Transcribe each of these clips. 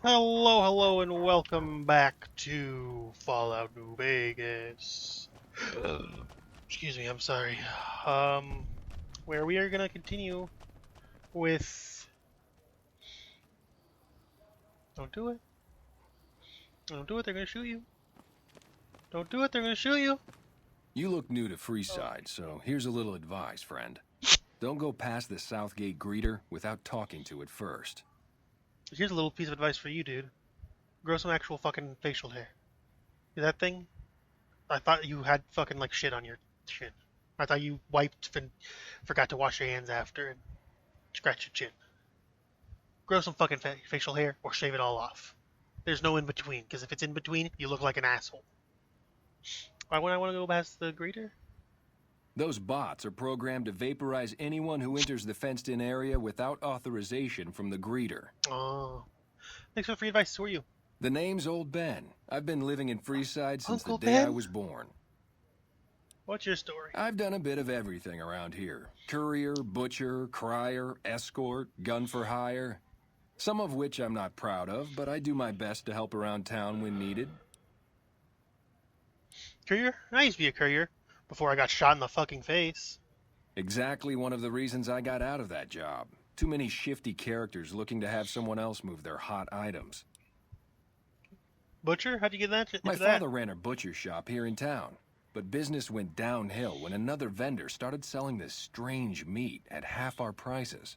Hello, and welcome back to Fallout New Vegas. Excuse me, I'm sorry. Um, where we are gonna continue with. Don't do it. Don't do it. They're gonna shoot you. Don't do it. They're gonna shoot you. You look new to Oh. Freeside, so here's a little advice, friend. Don't go past the Southgate greeter without talking to it first. Here's a little piece of advice for you, dude. Grow some actual fucking facial hair. See that thing? I thought you had fucking like shit on your chin. I thought you wiped and forgot to wash your hands after and scratch your chin. Grow some fucking facial hair or shave it all off. There's no in between, because if it's in between, you look like an asshole. Why would I want to go past the greeter? Those bots are programmed to vaporize anyone who enters the fenced-in area without authorization from the greeter. Oh. Thanks for the free advice. Who are you? The name's Old Ben. I've been living in Freeside since Uncle the day I Ben? was born. What's your story? I've done a bit of everything around here. Courier, butcher, crier, escort, gun for hire. Some of which I'm not proud of, but I do my best to help around town when needed. Courier? I used to be a courier before I got shot in the fucking face. Exactly one of the reasons I got out of that job. Too many shifty characters looking to have someone else move their hot items. Butcher? How'd you get that? My Into that? father ran a butcher shop here in town, but business went downhill when another vendor started selling this strange meat at half our prices.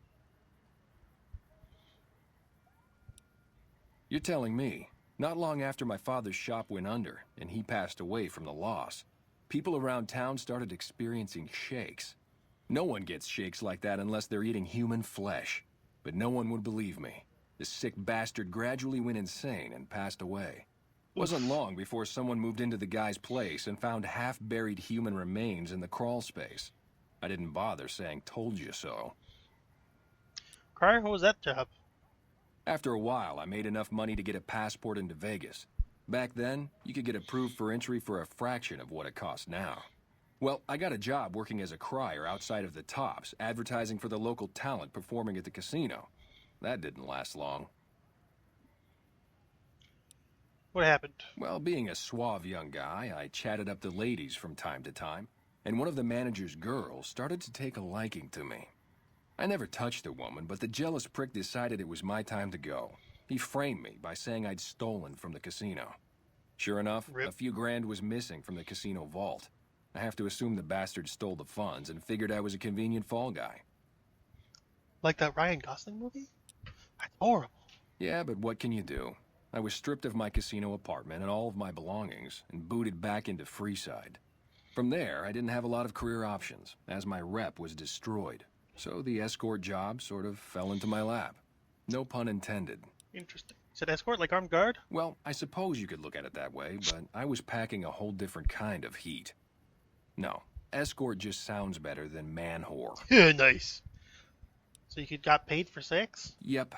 You're telling me, not long after my father's shop went under and he passed away from the loss, people around town started experiencing shakes. No one gets shakes like that unless they're eating human flesh. But no one would believe me. The sick bastard gradually went insane and passed away. Wasn't long before someone moved into the guy's place and found half-buried human remains in the crawl space. I didn't bother saying told you so. Crier? What was that job? After a while, I made enough money to get a passport into Vegas. Back then, you could get approved for entry for a fraction of what it costs now. Well, I got a job working as a crier outside of the Tops, advertising for the local talent performing at the casino. That didn't last long. What happened? Well, being a suave young guy, I chatted up the ladies from time to time, and one of the manager's girls started to take a liking to me. I never touched a woman, but the jealous prick decided it was my time to go. He framed me by saying I'd stolen from the casino. Sure enough, Rip. a few grand was missing from the casino vault. I have to assume the bastard stole the funds and figured I was a convenient fall guy. Like that Ryan Gosling movie? That's horrible. Yeah, but what can you do? I was stripped of my casino apartment and all of my belongings and booted back into Freeside. From there, I didn't have a lot of career options, as my rep was destroyed. So the escort job sort of fell into my lap. No pun intended. Interesting. You said escort, like armed guard? Well, I suppose you could look at it that way, but I was packing a whole different kind of heat. No, escort just sounds better than man whore. Nice. So you got paid for sex? Yep.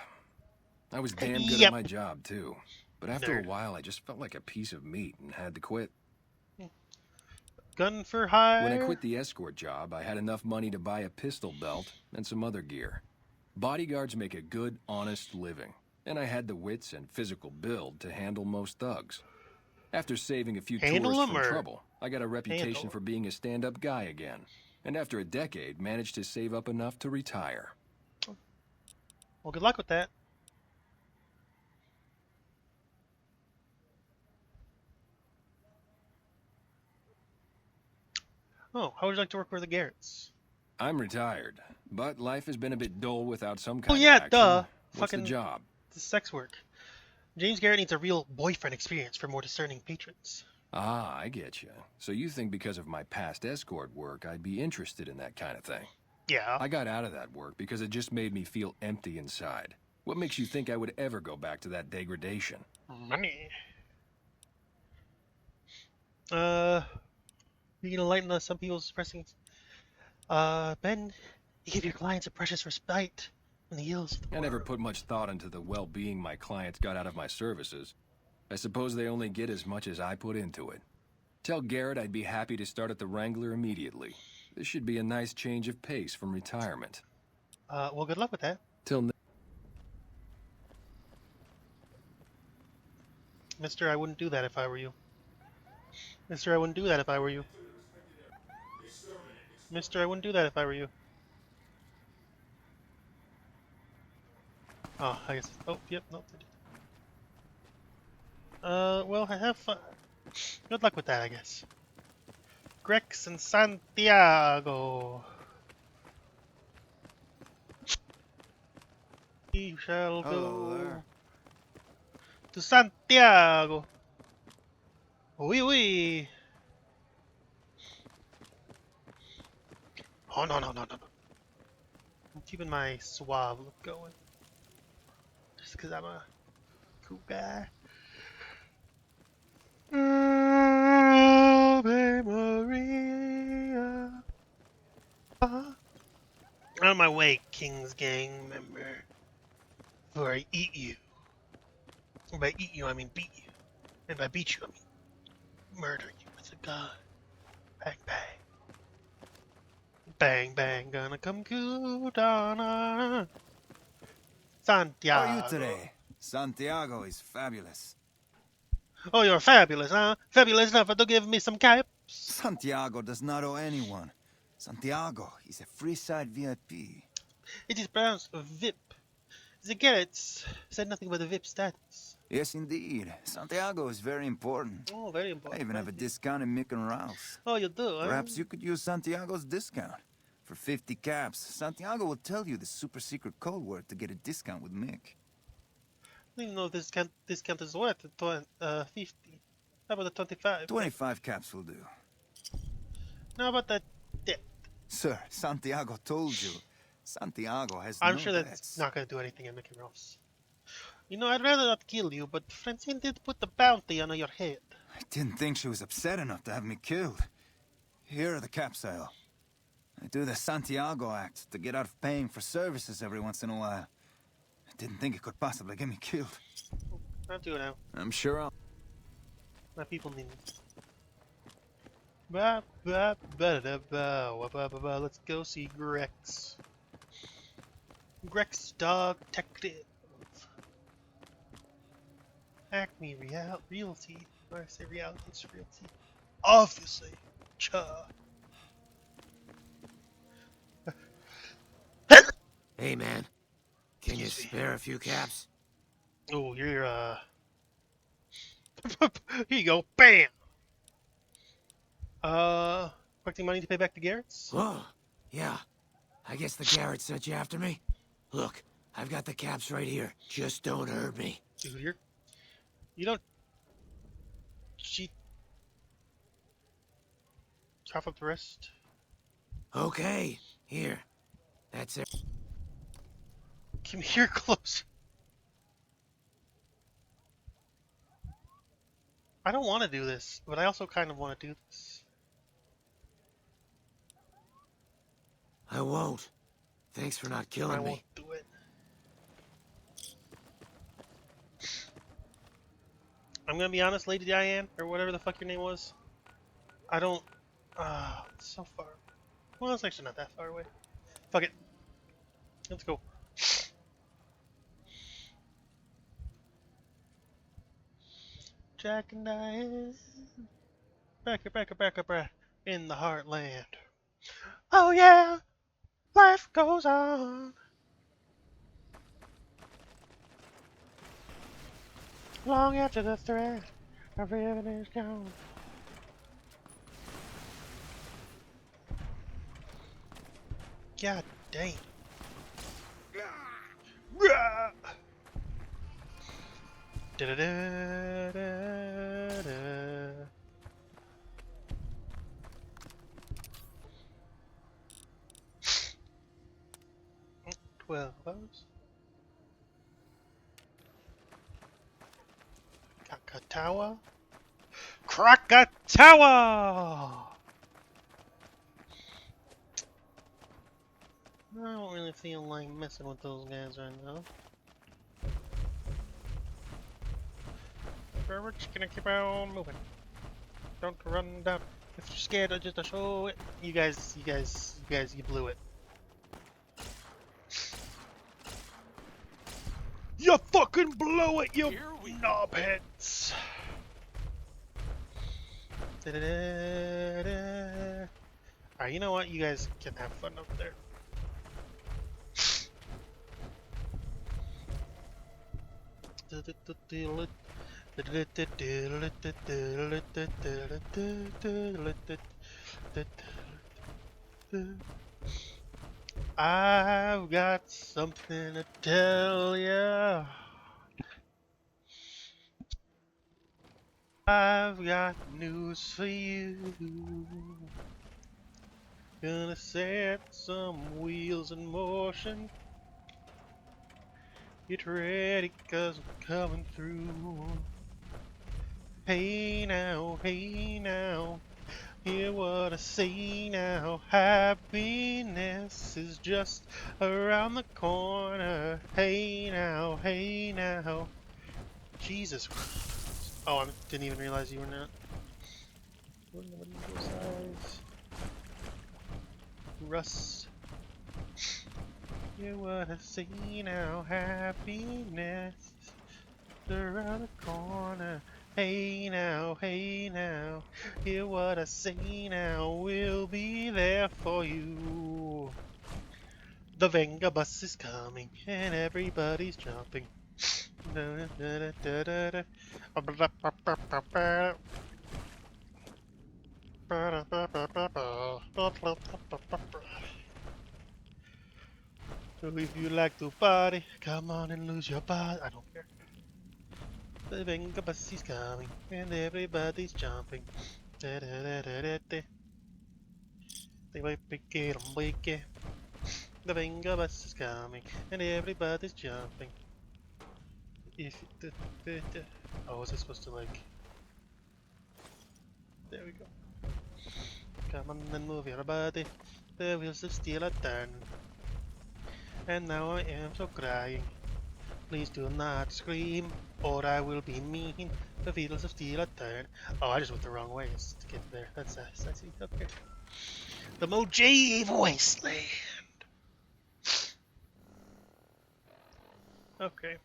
I was damn good Yep. at my job, too. But after Nerd. a while, I just felt like a piece of meat and had to quit. Gun for hire? When I quit the escort job, I had enough money to buy a pistol belt and some other gear. Bodyguards make a good, honest living, and I had the wits and physical build to handle most thugs. After saving a few Handle tourists them from or trouble, I got a reputation handle? for being a stand-up guy again. And after a decade, managed to save up enough to retire. Well, good luck with that. Oh, how would you like to work with the Garretts? I'm retired, but life has been a bit dull without some Oh kind yeah, of action. duh. What's the Fucking job? the sex work. James Garrett needs a real boyfriend experience for more discerning patrons. Ah, I get you. So you think because of my past escort work, I'd be interested in that kind of thing? Yeah. I got out of that work because it just made me feel empty inside. What makes you think I would ever go back to that degradation? Money. You gonna lighten some people's pressing? Ben, you give your clients a precious respite in the ills of the I world. never put much thought into the well-being my clients got out of my services. I suppose they only get as much as I put into it. Tell Garrett I'd be happy to start at the Wrangler immediately. This should be a nice change of pace from retirement. Well, good luck with that. Till Mister, I wouldn't do that if I were you. Mister, I wouldn't do that if I were you. Mister, I wouldn't do that if I were you. Oh, I guess. Oh, yep, no. Well, I have fun. Good luck with that, I guess. Grex and Santiago. We shall Hello go there. to Santiago. Oui, oui. Oh, no, no, no, no, no. I'm keeping my suave look going. Just because I'm a cool guy. Ave Maria. Out of my way, King's Gang member. Before I eat you. And by eat you, I mean beat you. And by beat you, I mean murder you with a gun. Bang, bang. Bang, bang, gonna come cool down on How are you Santiago. today? Santiago is fabulous. Oh, you're fabulous, huh? Fabulous enough to give me some caps. Santiago does not owe anyone. Santiago is a Freeside VIP. It is pronounced VIP. The Garretts said nothing about the VIP status. Yes, indeed. Santiago is very important. Oh, very I important. even have a discount in Mick and Rouse. Oh, you do, huh? Perhaps you could use Santiago's discount. For 50 caps, Santiago will tell you the super secret code word to get a discount with Mick. I don't even know if this discount is worth 50. How about the 25? 25 caps will do. How about that dip? Sir, Santiago told you. Santiago has I'm no sure bets. that's not going to do anything in Mickey Ross. You know, I'd rather not kill you, but Francine did put the bounty on your head. I didn't think she was upset enough to have me killed. Here are the caps, Zeta. I do the Santiago Act to get out of paying for services every once in a while. I didn't think it could possibly get me killed. I'll do it now. I'm sure I'll... My people need me. Ba, ba, ba, da, ba, wa, ba, ba, ba. Let's go see Grex. Grex Dog Detective. Acme Realty. When I say reality, it's realty. Obviously. Cha. Hey, man. Can you Excuse me. spare a few caps? Oh, you're, here you go. Bam! Collecting money to pay back the Garretts? Oh, yeah. I guess the Garrett sent you after me? Look, I've got the caps right here. Just don't hurt me. Dude, you don't cheat. Cough up the rest. Okay, here. That's it. Give me your clothes. I don't want to do this, but I also kind of want to do this. I won't. Thanks for not I killing won't me. do it. I'm gonna be honest, Lady Diane, or whatever the fuck your name was. I don't. It's so far. Well, it's actually not that far away. Fuck it. Let's go. Jack and Diane. Back in the heartland. Oh yeah, life goes on. Long after the threat of living is gone. God dang. Da-da-da-da-da. 12 hours. Krakatawa? Krakatawa! I don't really feel like messing with those guys right now. We're just gonna keep on moving. Don't run down. If you're scared, I just show it. You guys, you blew it. Yo! to fucking blow at you knobheads. Alright, you know what? You guys can have fun up there. I've got something to tell ya. I've got news for you. Gonna set some wheels in motion. Get ready, 'cause I'm coming through. Hey now, hear what I say now. Happiness is just around the corner. Hey now, Jesus. Oh, I didn't even realize you were not. Russ. Hear what I say now. Happiness is around the corner. Hey now, hear what I say now, we'll be there for you. The Venga bus is coming, and everybody's jumping. So if you like to party, come on and lose your body. I don't care. The Venga bus is coming, and everybody's jumping. The Venga bus is coming, and everybody's jumping. Oh, was I supposed to like? There we go. Come on and move your body. The wheels of steel are turning, and now I am so crying. Please do not scream, or I will be mean. The wheels of steel are turning. Oh, I just went the wrong way to get there. That's I see. Okay. The Mojave Wasteland. Okay.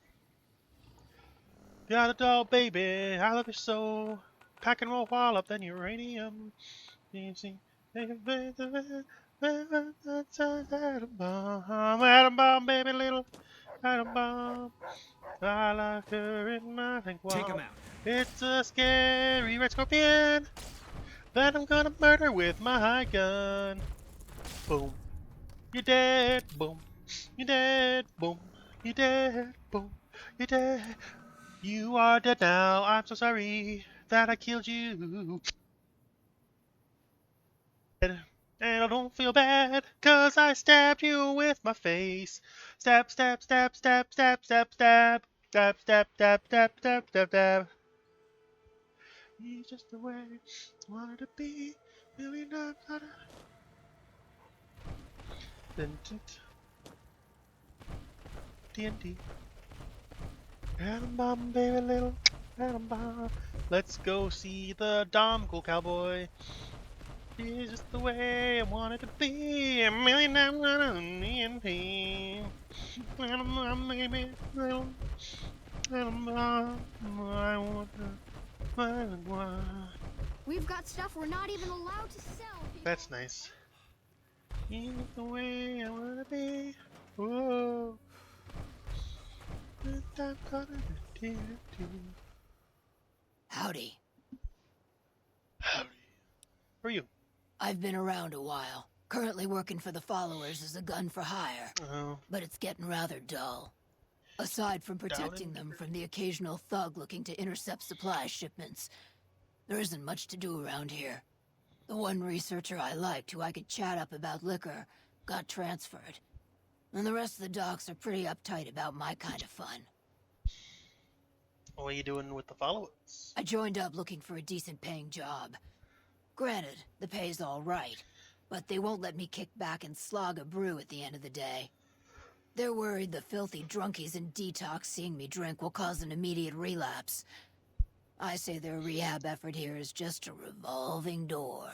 Got a doll, baby. I love you so. Pack and roll while up, then uranium. You see, atom bomb, baby, little atom bomb. I like her in my think Take him out. It's a scary red scorpion that I'm gonna murder with my gun. Boom, you're dead. Boom, you're dead. Boom, you're dead. Boom, you're dead. You are dead now. I'm so sorry that I killed you. And I don't feel bad, 'cause I stabbed you with my face. Stab, stab, stab, stab, stab, stab, stab. Stab, stab, stab, stab, stab, stab, stab. He's just the way I wanted to be. Million times out of... TNT. Atom bomb, baby, little atom bomb. Let's go see the Dom Cool Cowboy. It's just the way I want it to be. A million times out of TNT. Atom bomb, baby, little atom bomb. I want to. We've got stuff we're not even allowed to sell. That's nice. It's the way I want to be. Whoa. Howdy. Howdy. Who are you? I've been around a while. Currently working for the followers as a gun for hire. Oh. But it's getting rather dull. Aside from protecting them from the occasional thug looking to intercept supply shipments, there isn't much to do around here. The one researcher I liked who I could chat up about liquor got transferred. And the rest of the docs are pretty uptight about my kind of fun. What are you doing with the followers? I joined up looking for a decent paying job. Granted, the pay's all right, but they won't let me kick back and slog a brew at the end of the day. They're worried the filthy drunkies in detox seeing me drink will cause an immediate relapse. I say their rehab effort here is just a revolving door.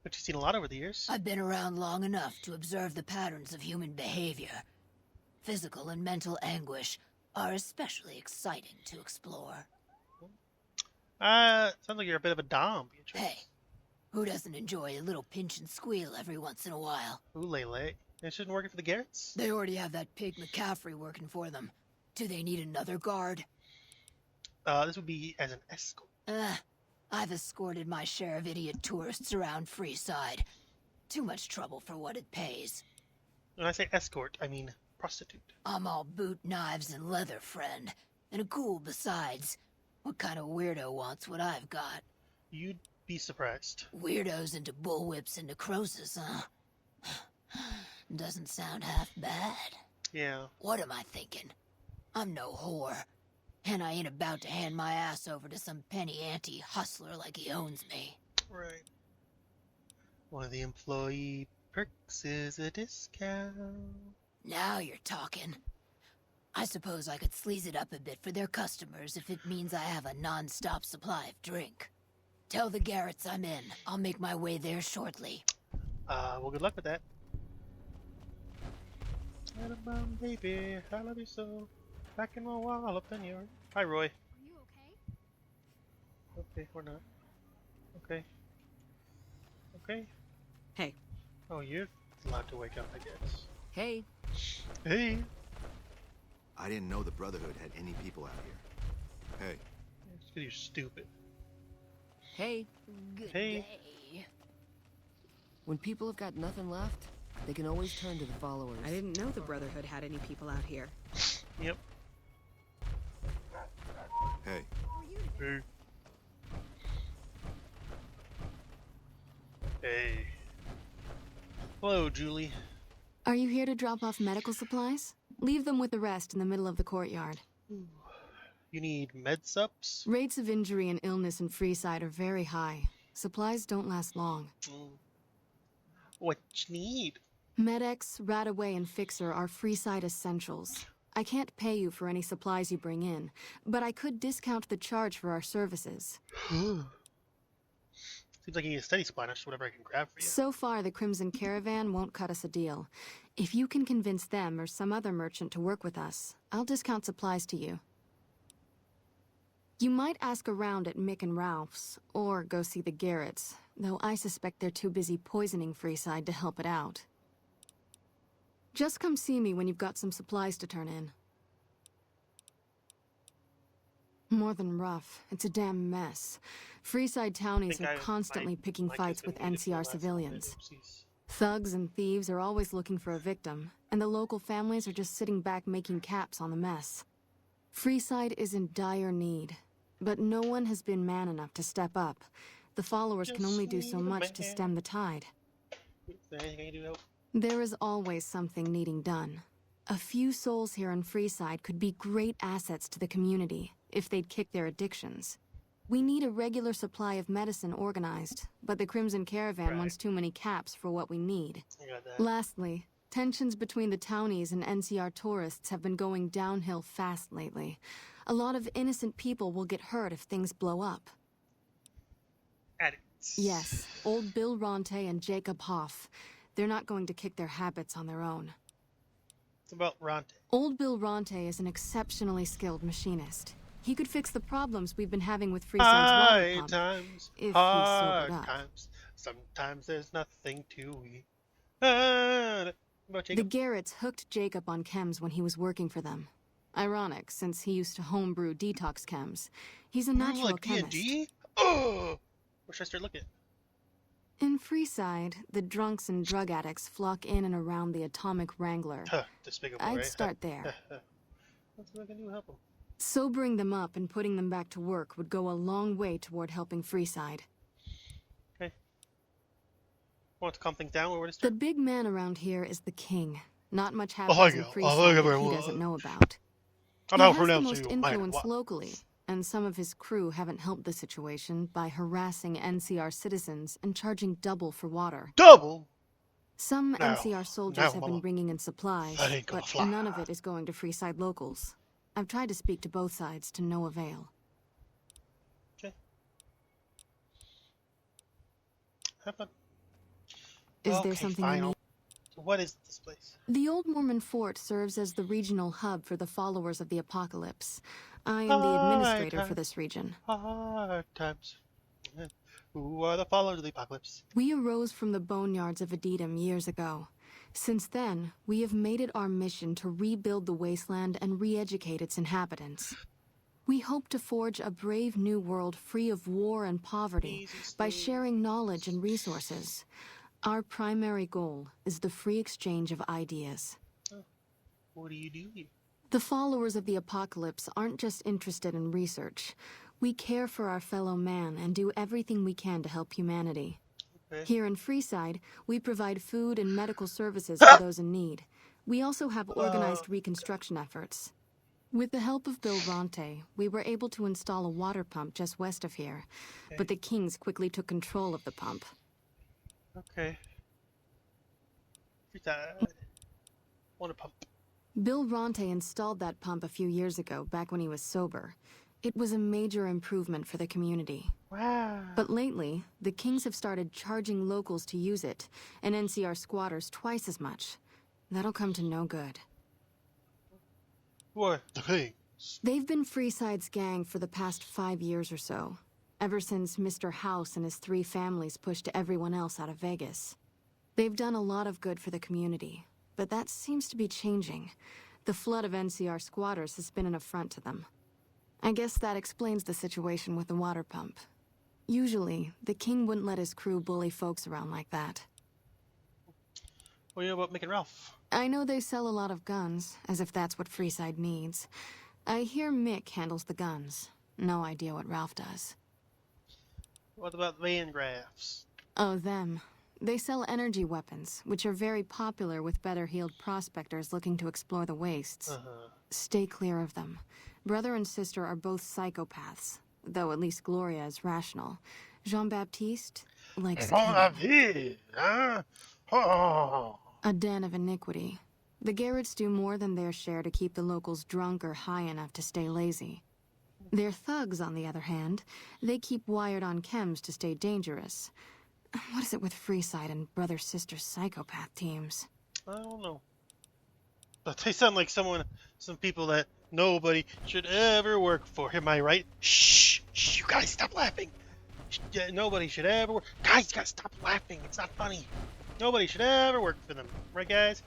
But you've seen a lot over the years. I've been around long enough to observe the patterns of human behavior. Physical and mental anguish, are especially exciting to explore. Sounds like you're a bit of a dom, Beatrice. Hey, who doesn't enjoy a little pinch and squeal every once in a while? Ooh, Lele. It shouldn't working for the Garretts? They already have that pig McCaffrey working for them. Do they need another guard? This would be as an escort. I've escorted my share of idiot tourists around Freeside. Too much trouble for what it pays. When I say escort, I mean prostitute. I'm all boot, knives, and leather, friend. And a ghoul besides. What kind of weirdo wants what I've got? You'd be surprised. Weirdos into bullwhips and necrosis, huh? Doesn't sound half bad. Yeah. What am I thinking? I'm no whore. And I ain't about to hand my ass over to some penny ante hustler like he owns me. Right. One of the employee perks is a discount. Now you're talking. I suppose I could sleaze it up a bit for their customers if it means I have a non-stop supply of drink. Tell the Garretts I'm in. I'll make my way there shortly. Well, good luck with that. Adam, baby, I love you so. Back in my wall up in your... Hi, Roy. Are you okay? Okay, we're not. Okay. Okay. Hey. Oh, you're allowed to wake up, I guess. Hey. Hey! I didn't know the Brotherhood had any people out here. Hey. It's 'cause you're stupid. Hey. Good Hey. day. When people have got nothing left, they can always turn to the followers. I didn't know the Brotherhood had any people out here. Yep. Hey. Hey. Hey. Hello, Julie. Are you here to drop off medical supplies? Leave them with the rest in the middle of the courtyard. You need med sups? Rates of injury and illness in Freeside are very high. Supplies don't last long. What you need? Med-X, Radaway, and Fixer are Freeside essentials. I can't pay you for any supplies you bring in, but I could discount the charge for our services. Seems like you need a steady supply, not just whatever I can grab for you. So far, the Crimson Caravan won't cut us a deal. If you can convince them or some other merchant to work with us, I'll discount supplies to you. You might ask around at Mick and Ralph's, or go see the Garretts, though I suspect they're too busy poisoning Freeside to help it out. Just come see me when you've got some supplies to turn in. More than rough, it's a damn mess. Freeside townies are constantly picking fights with NCR civilians. Thugs and thieves are always looking for a victim, and the local families are just sitting back making caps on the mess. Freeside is in dire need, but no one has been man enough to step up. The followers can only do so much to stem the tide. Is there anything I can do to help? There is always something needing done. A few souls here in Freeside could be great assets to the community if they'd kick their addictions. We need a regular supply of medicine organized, but the Crimson Caravan wants too many caps for what we need. I got that. Lastly, tensions between the townies and NCR tourists have been going downhill fast lately. A lot of innocent people will get hurt if things blow up. Addicts. Yes, old Bill Ronte and Jacob Hoff. They're not going to kick their habits on their own. It's about Ronte. Old Bill Ronte is an exceptionally skilled machinist. He could fix the problems we've been having with Freeside's water High pump, times, if he hard sobered up. times. Sometimes there's nothing to eat. About The Jacob? Garretts hooked Jacob on chems when he was working for them. Ironic, since he used to homebrew detox chems. He's a natural like chemist. D&D? Oh! Where should I start looking? In Freeside, the drunks and drug addicts flock in and around the Atomic Wrangler. Huh, despicable, I'd right? start there. What's what I can do to help him? Sobering them up and putting them back to work would go a long way toward helping Freeside. Okay. Want to calm things down? Where to The start? big man around here is the king. Not much Oh, happens in yeah. Freeside that he doesn't know about. I'm He not has the pronouncing most you, man. influence What? locally, and some of his crew haven't helped the situation by harassing NCR citizens and charging double for water. Double? Some No. NCR soldiers No, have Mama. been bringing in supplies, That ain't gonna but fly. none of it is going to Freeside locals. I've tried to speak to both sides to no avail. Okay. Have fun. Is Okay, there something fine. you need? So what is this place? The old Mormon fort serves as the regional hub for the followers of the apocalypse. I am the administrator for this region. Hard times. Who are the followers of the apocalypse? We arose from the boneyards of D.I.E.O years ago. Since then, we have made it our mission to rebuild the Wasteland and re-educate its inhabitants. We hope to forge a brave new world free of war and poverty by sharing knowledge and resources. Our primary goal is the free exchange of ideas. Oh. What do you do here? The followers of the apocalypse aren't just interested in research. We care for our fellow man and do everything we can to help humanity. Okay. Here in Freeside, we provide food and medical services for those in need. We also have organized reconstruction efforts. With the help of Bill Ronte, we were able to install a water pump just west of here, but the Kings quickly took control of the pump. Okay. Want a pump. Bill Ronte installed that pump a few years ago, back when he was sober. It was a major improvement for the community. Wow. But lately, the Kings have started charging locals to use it, and NCR squatters twice as much. That'll come to no good. What? The Kings? They've been Freeside's gang for the past 5 years or so, ever since Mr. House and his 3 families pushed everyone else out of Vegas. They've done a lot of good for the community, but that seems to be changing. The flood of NCR squatters has been an affront to them. I guess that explains the situation with the water pump. Usually, the King wouldn't let his crew bully folks around like that. What do you know about Mick and Ralph? I know they sell a lot of guns, as if that's what Freeside needs. I hear Mick handles the guns. No idea what Ralph does. What about Vangraphs? Oh, them. They sell energy weapons, which are very popular with better-heeled prospectors looking to explore the wastes. Stay clear of them. Brother and sister are both psychopaths, though at least Gloria is rational. Jean-Baptiste likes killing. A den of iniquity. The Garretts do more than their share to keep the locals drunk or high enough to stay lazy. Their thugs, on the other hand, they keep wired on chems to stay dangerous. What is it with Freeside and brother-sister psychopath teams? I don't know. But they sound like some people that nobody should ever work for. Am I right? Shh! Shh! You guys stop laughing! Nobody should ever work. Guys, you gotta stop laughing. It's not funny. Nobody should ever work for them. Right, guys?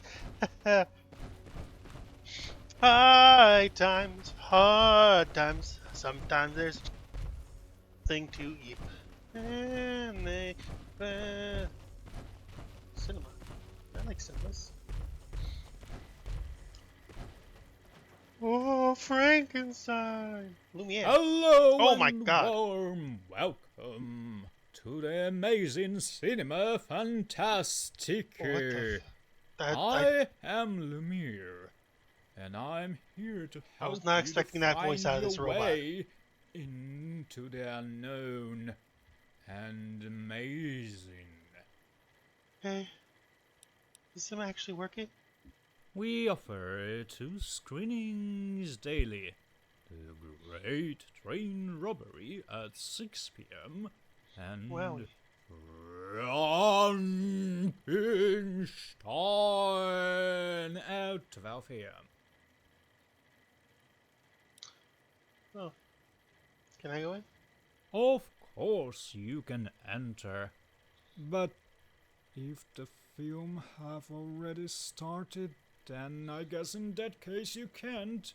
Hard times. Sometimes there's a thing to eat. And they... cinema. I like cinemas. Oh, Frankenstein! Lumiere. Hello, oh my God! Warm welcome to the amazing cinema fantastic. I am Lumiere, and I'm here to help. I was not expecting that voice out of this robot. Way into the unknown and amazing. Hey, is this actually working? We offer 2 screenings daily. The Great Train Robbery at 6 p.m. and Frankenstein at 12 a.m. Oh. Can I go in? Of course you can enter. But if the film have already started, then I guess in that case you can't.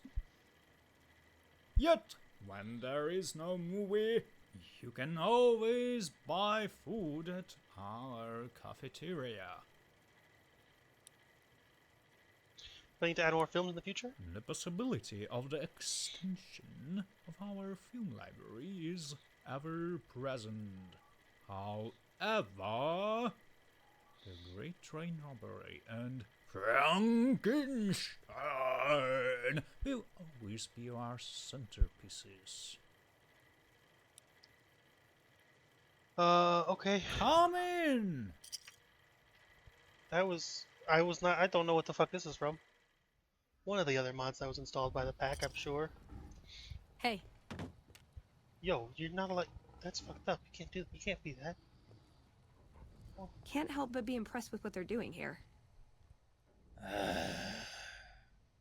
Yet, when there is no movie, you can always buy food at our cafeteria. Planning to add more films in the future? The possibility of the extension of our film library is ever present. However, the Great Train Robbery and Frankenstein will always be our centerpieces. Okay. Come in! I don't know what the fuck this is from. One of the other mods that was installed by the pack, I'm sure. Hey. Yo, you're not allowed. That's fucked up. You can't be that. Can't help but be impressed with what they're doing here.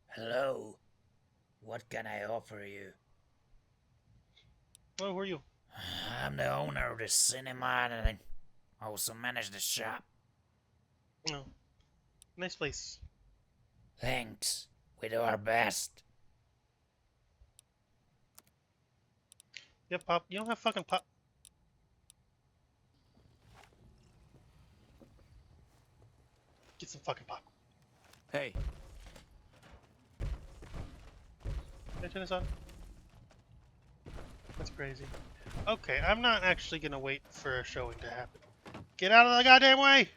Hello. What can I offer you? Oh, who are you? I'm the owner of the cinema and I also manage the shop. Oh, nice place. Thanks. We do our best. You have pop? You don't have fucking pop. Get some fucking pop. Hey. Can I turn this on? That's crazy. Okay, I'm not actually gonna wait for a showing to happen. Get out of the goddamn way!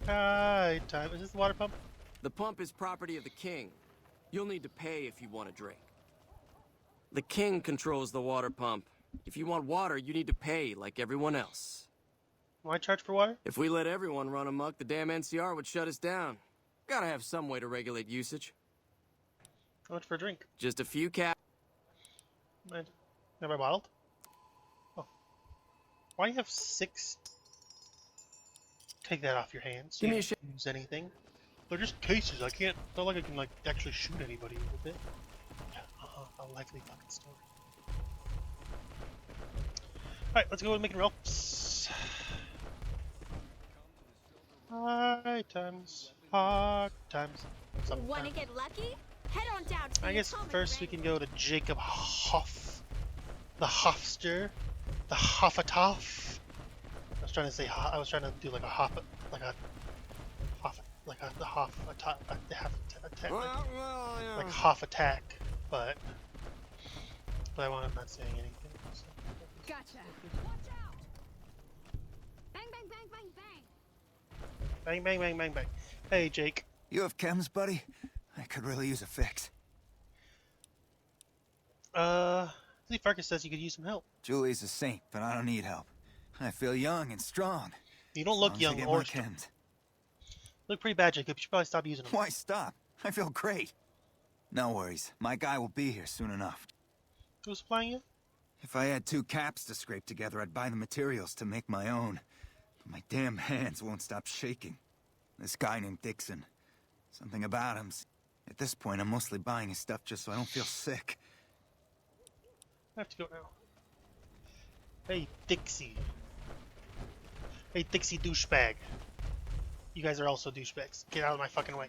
Hi, time. Is this the water pump? The pump is property of the king. You'll need to pay if you want a drink. The king controls the water pump. If you want water, you need to pay like everyone else. Why charge for water? If we let everyone run amok, the damn NCR would shut us down. Gotta have some way to regulate usage. How much for a drink? Just a few Never bottled? Oh. Why do you have 6? Take that off your hands. Give You me a can't use anything. They're just cases. I can't. It's not like I can like actually shoot anybody with it. Yeah, a likely fucking story. Alright, let's go and make ropes. Hard times. Hard times. Want to get lucky? Head on down to I guess first we can go to Jacob Hoff. The Hofster. The Hoffatoff. I was trying to say I was trying to do like a Hoff, like a Hoff, like a the Hoff attack, like Hoff attack, but I'm not saying anything. So. Gotcha. Watch out! Bang bang bang bang bang. Bang bang bang bang bang. Hey Jake. You have chems, buddy? I could really use a fix. Lee Farkas says you could use some help. Julie's a saint, but I don't need help. I feel young and strong. You don't look young or strong. Look pretty bad, Jacob. You should probably stop using them. Why stop? I feel great. No worries. My guy will be here soon enough. Who's supplying you? If I had 2 caps to scrape together, I'd buy the materials to make my own. But my damn hands won't stop shaking. This guy named Dixon. Something about him. At this point, I'm mostly buying his stuff just so I don't feel sick. I have to go now. Hey, Dixie. Hey, Dixie douchebag. You guys are also douchebags. Get out of my fucking way.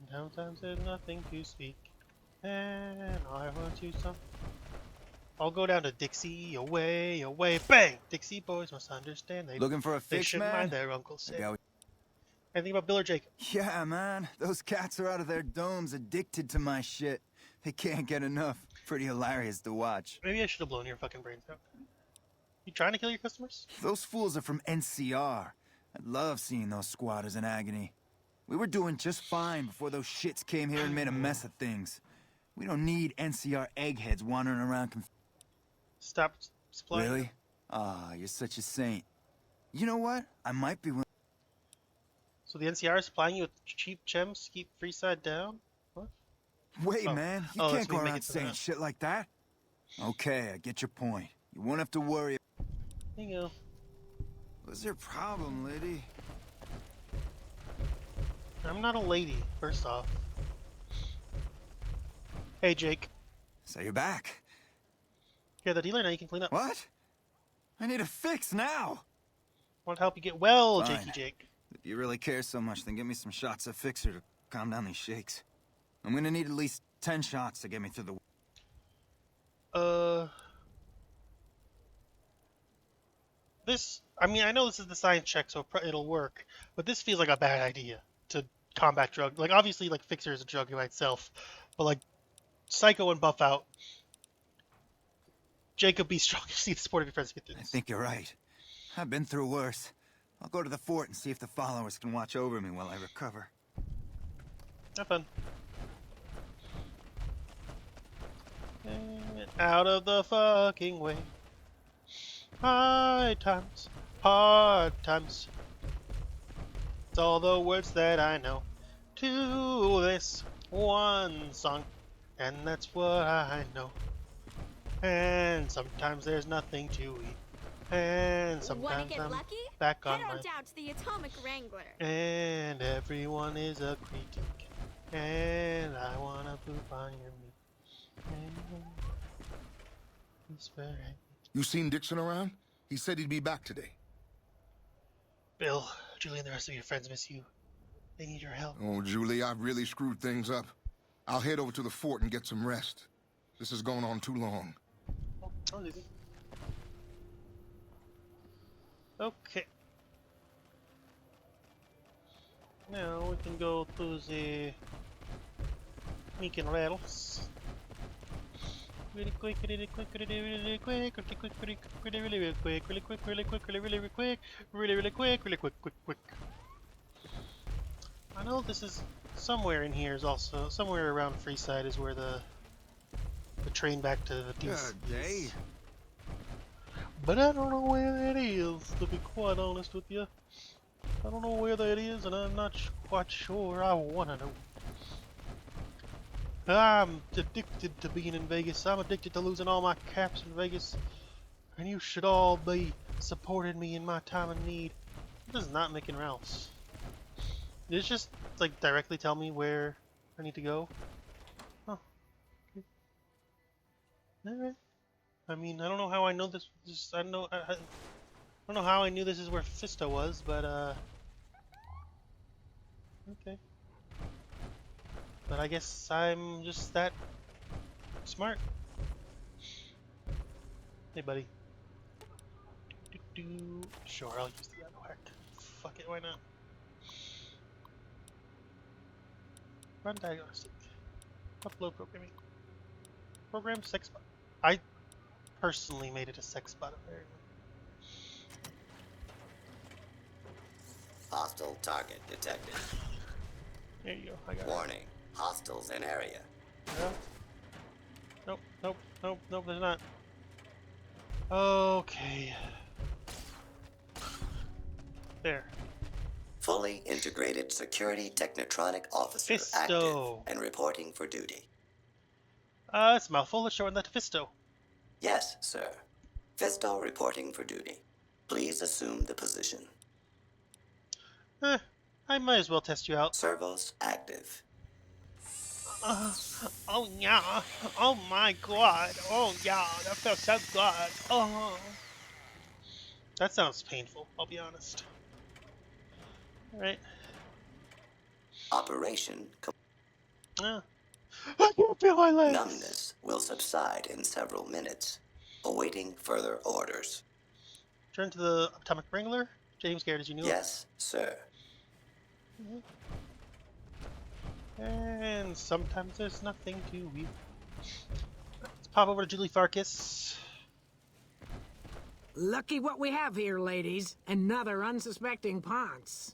Sometimes there's nothing to speak. And I want you some. I'll go down to Dixie, away, away, bang! Dixie boys must understand. They looking for a they fix, should man? mind their Uncle Sam. Anything about Bill or Jacob? Yeah, man. Those cats are out of their domes, addicted to my shit. They can't get enough. Pretty hilarious to watch. Maybe I should have blown your fucking brains out. You trying to kill your customers? Those fools are from NCR. I love seeing those squatters in agony. We were doing just fine before those shits came here and made a mess of things. We don't need NCR eggheads wandering around Stop supplying. Really? Ah, you're such a saint. You know what? I might be willing. So the NCR is supplying you with cheap gems to keep Freeside down? What? Wait, man. You can't go around saying that. shit like that. Okay, I get your point. You won't have to worry. There you go. What's your problem, lady? I'm not a lady, first off. Hey, Jake. So you're back. You're the dealer, now you can clean up. What? I need a fix now. Want to help you get well, Fine. Jakey Jake. If you really care so much, then give me some shots of Fixer to calm down these shakes. I'm gonna need at least 10 shots to get me through the... I mean, I know this is the science check, so it'll work, but this feels like a bad idea to combat drug. Like, obviously, like, Fixer is a drug by itself, but, like, Psycho and Buff out. Jacob, be strong. See the support of your friends get through this. I think you're right. I've been through worse. I'll go to the fort and see if the followers can watch over me while I recover. Have fun. And out of the fucking way. High times, hard times. It's all the words that I know to this one song, and that's what I know. And sometimes there's nothing to eat, And sometimes get I'm lucky? back Head on my... down to the Atomic Wrangler. And everyone is a critic. And I wanna poop on your meat. And it's very... You seen Dixon around? He said he'd be back today. Bill, Julie and the rest of your friends miss you. They need your help. Oh, Julie, I've really screwed things up. I'll head over to the fort and get some rest. This has gone on too long. Okay. Now we can go to the Meek and Rattles. Really quick, really quick, really quick, really quick, really quick, really quick, really quick, really quick, really quick, really quick, really quick, quick. I know this is somewhere in here is also somewhere around Freeside is where the train back to the DC is. But I don't know where that is, to be quite honest with you. I don't know where that is, and I'm not quite sure I want to know. I'm addicted to being in Vegas. I'm addicted to losing all my caps in Vegas. And you should all be supporting me in my time of need. This is not making Ralph's. Did it just, like, directly tell me where I need to go? Oh. Okay. Alright. I mean, I don't know how I know this. I don't know how I knew this is where Fisto was, but okay. But I guess I'm just that smart. Hey, buddy. Sure, I'll use the auto hack. Fuck it, why not? Run diagnostic. Upload programming. Program sex bot. I personally made it a sex bot apparently. Hostile target detected. There you go. I got Warning. Hostiles in area. No. Nope, there's not. Okay. There. Fully integrated security technotronic officer Fisto. active and reporting for duty. It's a mouthful. Let's shorten that to Fisto. Yes, sir. Fisto reporting for duty. Please assume the position. I might as well test you out. Servos active. Oh yeah. Oh my god. Oh yeah. That felt so good. Oh. That sounds painful, I'll be honest. Alright. Operation I can't feel my legs. Numbness will subside in several minutes. Awaiting further orders. Turn to the Atomic Wrangler. James Garrett, as you knew. Yes, sir. And sometimes there's nothing to eat. Let's pop over to Julie Farkas. Lucky what we have here, ladies. Another unsuspecting Ponce.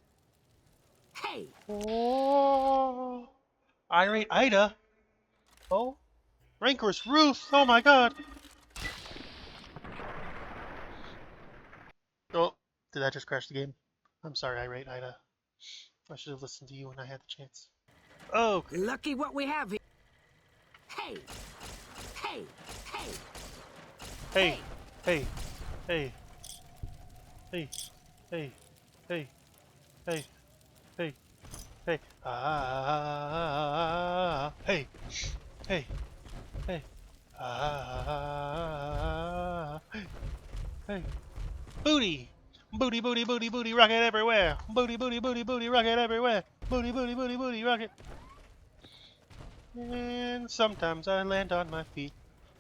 Hey! Oh! Irate Ida. Oh? Rancorous Ruth. Oh my god. Oh, did I just crash the game? I'm sorry, Irate Ida. I should have listened to you when I had the chance. Oh. Lucky what we have here. Hey! Hey! Hey! Hey! Hey! Hey! Hey! Hey! Hey! Hey! Hey! Hey! Ah! Hey! Hey! Hey! Ah! Hey! Hey! Booty! Booty, booty, booty, booty, rocket everywhere! Booty, booty, booty, booty, rocket everywhere! Booty, booty, booty, booty, rocket! And sometimes I land on my feet,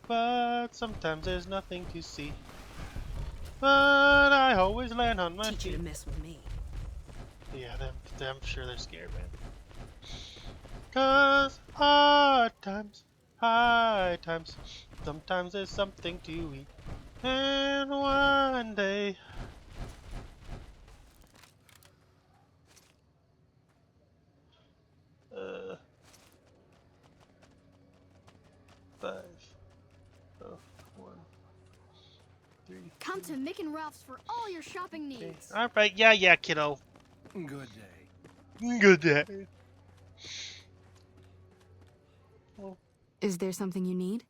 but sometimes there's nothing to see. But I always land on my feet. Teach you to mess with me. Yeah, I'm sure they're scared, man. 'Cause hard times, sometimes there's something to eat. And one day... Come to Mick and Ralph's for all your shopping needs. Alright, yeah, kiddo. Good day. Good day. Is there something you need?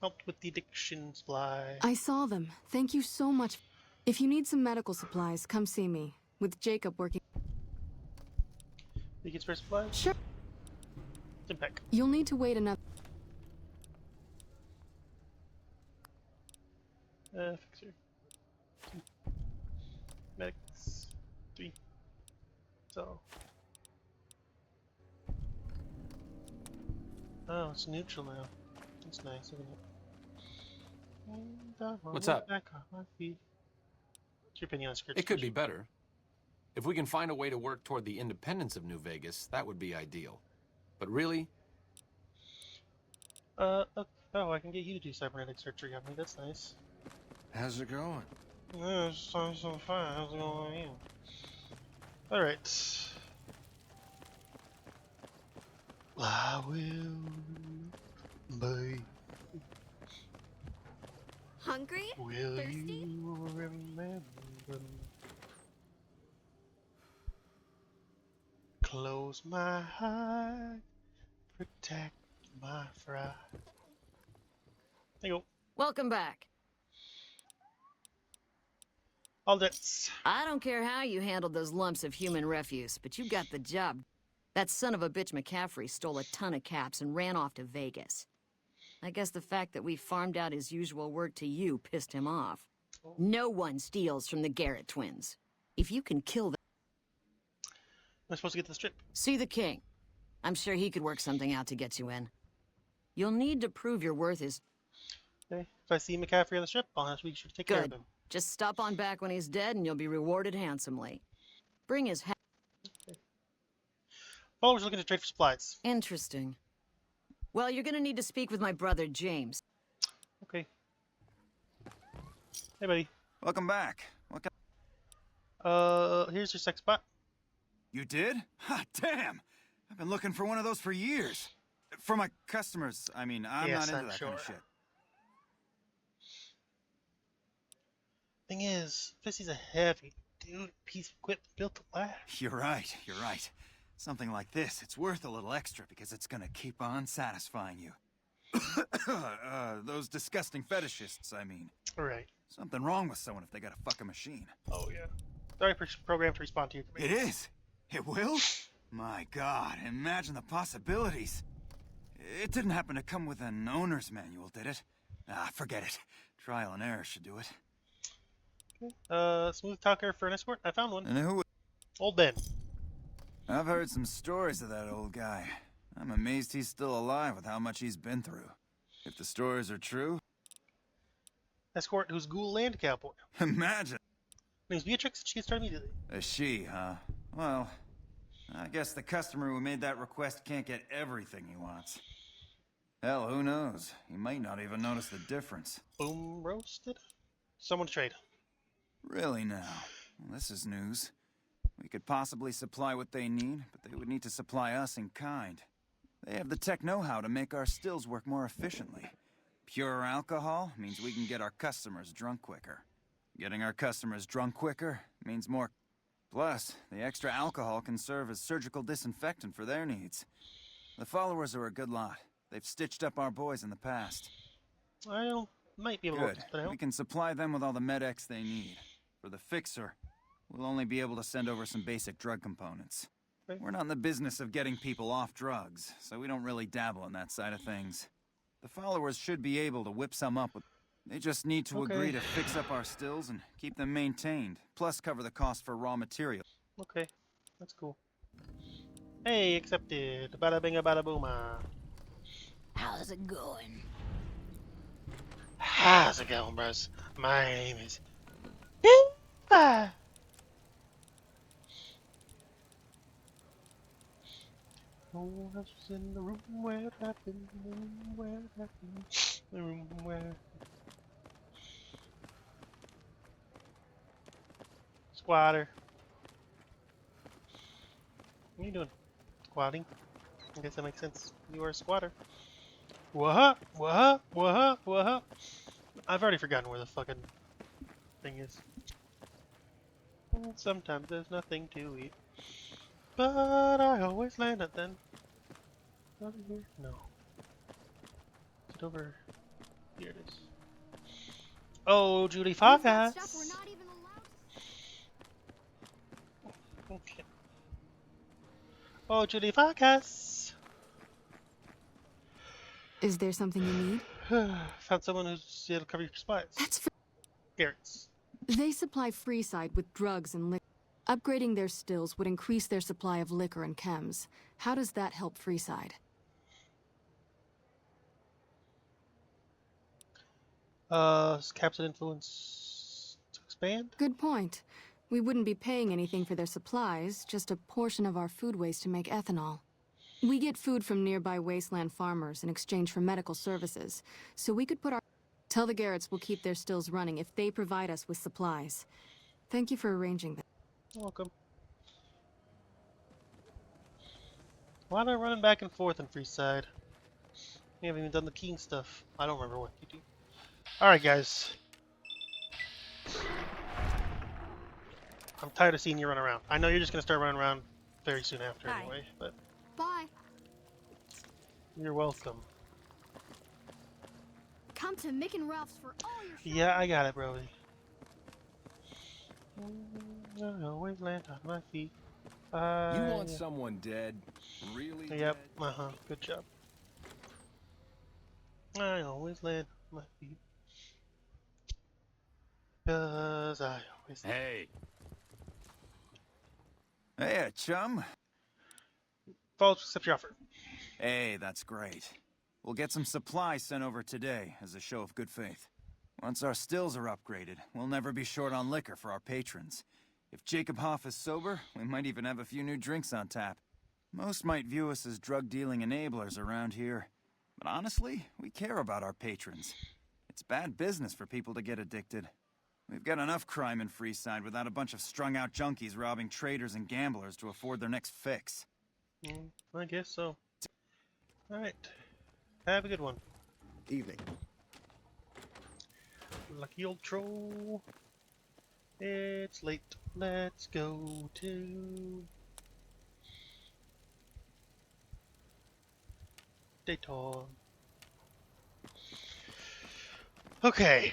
Helped with the addiction supply. I saw them. Thank you so much. If you need some medical supplies, come see me. With Jacob working. You get spare supplies? Sure. Impact. You'll need to wait another. Fixer. 2. Medics. 3. So. Oh, it's neutral now. That's nice, isn't it? What's up? Back on my feet. What's your opinion on script? It could be better. If we can find a way to work toward the independence of New Vegas, that would be ideal. But really? Oh, I can get you to do cybernetic surgery on me. That's nice. How's it going? Yeah, it's so fine. How's it going on you? Alright. I will be. Hungry? Will Thirsty? you remember? Close my eyes, protect my fry. There you go. Welcome back. All that's. I don't care how you handled those lumps of human refuse, but you got the job. That son of a bitch McCaffrey stole a ton of caps and ran off to Vegas. I guess the fact that we farmed out his usual work to you pissed him off. No one steals from the Garrett twins. If you can kill them... Am I supposed to get to the strip? See the king. I'm sure he could work something out to get you in. You'll need to prove your worth is... Okay. If I see McCaffrey on the strip, I'll have to take care of him. Just stop on back when he's dead and you'll be rewarded handsomely. Bring his hat. Okay. Followers looking to trade for supplies. Interesting. Well, you're gonna need to speak with my brother, James. Okay. Hey, buddy. Welcome back. Here's your sex spot. You did? Ha, damn! I've been looking for one of those for years. For my customers, I mean, I'm not into that kind of shit. Thing is, Fissy's a heavy dude, piece of equipment built to last. You're right, you're right. Something like this, it's worth a little extra because it's gonna keep on satisfying you. Those disgusting fetishists, I mean. Right. Something wrong with someone if they got a fucking machine. Oh, yeah. Sorry for programmed to respond to your commands. It is? It will? My God, imagine the possibilities. It didn't happen to come with an owner's manual, did it? Ah, forget it. Trial and error should do it. Okay. Smooth talker for an escort? I found one. And who? Old Ben. I've heard some stories of that old guy. I'm amazed he's still alive with how much he's been through. If the stories are true... Escort who's ghoul and cowboy. Imagine! Name's Beatrix, she gets started immediately. A she, huh? Well, I guess the customer who made that request can't get everything he wants. Hell, who knows? He might not even notice the difference. Boom roasted. Someone to trade. Really now? Well, this is news. We could possibly supply what they need, but they would need to supply us in kind. They have the tech know-how to make our stills work more efficiently. Pure alcohol means we can get our customers drunk quicker. Getting our customers drunk quicker means more... Plus, the extra alcohol can serve as surgical disinfectant for their needs. The followers are a good lot. They've stitched up our boys in the past. I might be able Good. to help. We can supply them with all the med-X they need. For the fixer, we'll only be able to send over some basic drug components. Okay. We're not in the business of getting people off drugs, so we don't really dabble in that side of things. The followers should be able to whip some up with... They just need to agree to fix up our stills and keep them maintained, plus cover the cost for raw material. Okay, that's cool. Hey, accepted. Bada binga bada booma. How's it going? How's it going, bros? My name is... Eva! No one else was in the room where it happened, the room where it happened, the room where... Squatter. What are you doing? Squatting? I guess that makes sense. You are a squatter. What? What? What? What? I've already forgotten where the fucking thing is. Sometimes there's nothing to eat. But I always land it then. Over here? No. Is it over? Here it is. Oh, Judy Farkas. Stuff we're not even allowed. Okay. Oh, Judy Farkas. Is there something you need? Found someone who's able to cover your supplies. That's for Garrett's. They supply Freeside with drugs and liquor. Upgrading their stills would increase their supply of liquor and chems. How does that help Freeside? Captain influence to expand? Good point. We wouldn't be paying anything for their supplies, just a portion of our food waste to make ethanol. We get food from nearby Wasteland farmers in exchange for medical services, so we could put our... Tell the Garretts we'll keep their stills running if they provide us with supplies. Thank you for arranging that. You're welcome. Why am I running back and forth in Freeside? You haven't even done the keen stuff. I don't remember what you do. Alright, guys. I'm tired of seeing you run around. I know you're just going to start running around very soon after anyway, but... Bye. You're welcome. Come to Mick and Ralph's for all your shopping. Yeah, I got it, Brody. Wasteland on my feet. You want someone dead? Really? Yep. Good job. I always land on my feet. 'Cause I always. Hey. Hey, chum. Falls accept your offer. Hey, that's great. We'll get some supplies sent over today as a show of good faith. Once our stills are upgraded, we'll never be short on liquor for our patrons. If Jacob Hoff is sober, we might even have a few new drinks on tap. Most might view us as drug-dealing enablers around here. But honestly, we care about our patrons. It's bad business for people to get addicted. We've got enough crime in Freeside without a bunch of strung-out junkies robbing traders and gamblers to afford their next fix. I guess so. Alright. Have a good one. Evening. Lucky old troll. It's late. Let's go to Dayton. Okay.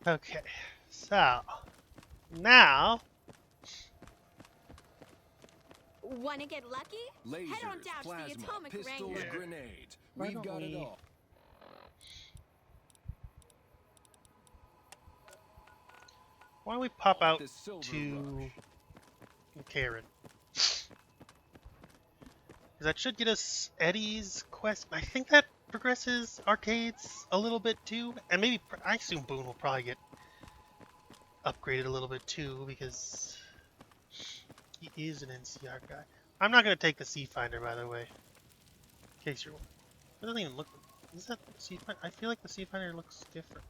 Okay. So now wanna get lucky? Lasers, Head on down plasma, to the atomic pistols, ring. grenades. Why We've don't got it we- all. why don't we pop out This silver to Karen? Because that should get us Eddie's quest. I think that progresses arcades a little bit too, and maybe I assume Boone will probably get upgraded a little bit too because he is an NCR guy. I'm not gonna take the Sea Finder, by the way. In case you're, it doesn't even look. Is that the Sea Finder? I feel like the Sea Finder looks different.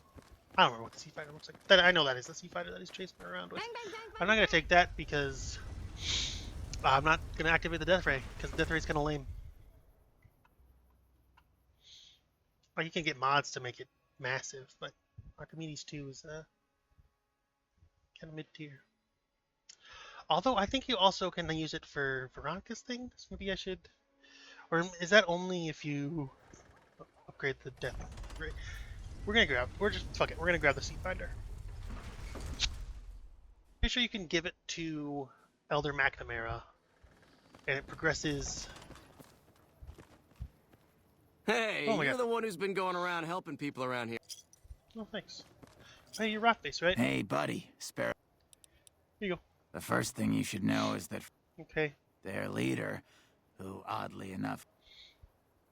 I don't remember what the Sea Finder looks like. I know that is the Sea Finder that he's chasing around with. I'm not gonna take that because I'm not gonna activate the Death Ray because the Death Ray's kind of lame. Like you can get mods to make it massive, but Archimedes 2 is kind of mid tier. Although I think you also can use it for Veronica's thing. So maybe I should, or is that only if you upgrade the Death Ray? We're gonna grab. Fuck it. We're gonna grab the Sea Finder. Pretty sure you can give it to Elder McNamara, and it progresses. Hey, Oh my you're God. the one who's been going around helping people around here. Oh, thanks. Hey, you're Rockface, right? Hey, buddy. Spare. Here you go. The first thing you should know is that Okay. their leader, who oddly enough,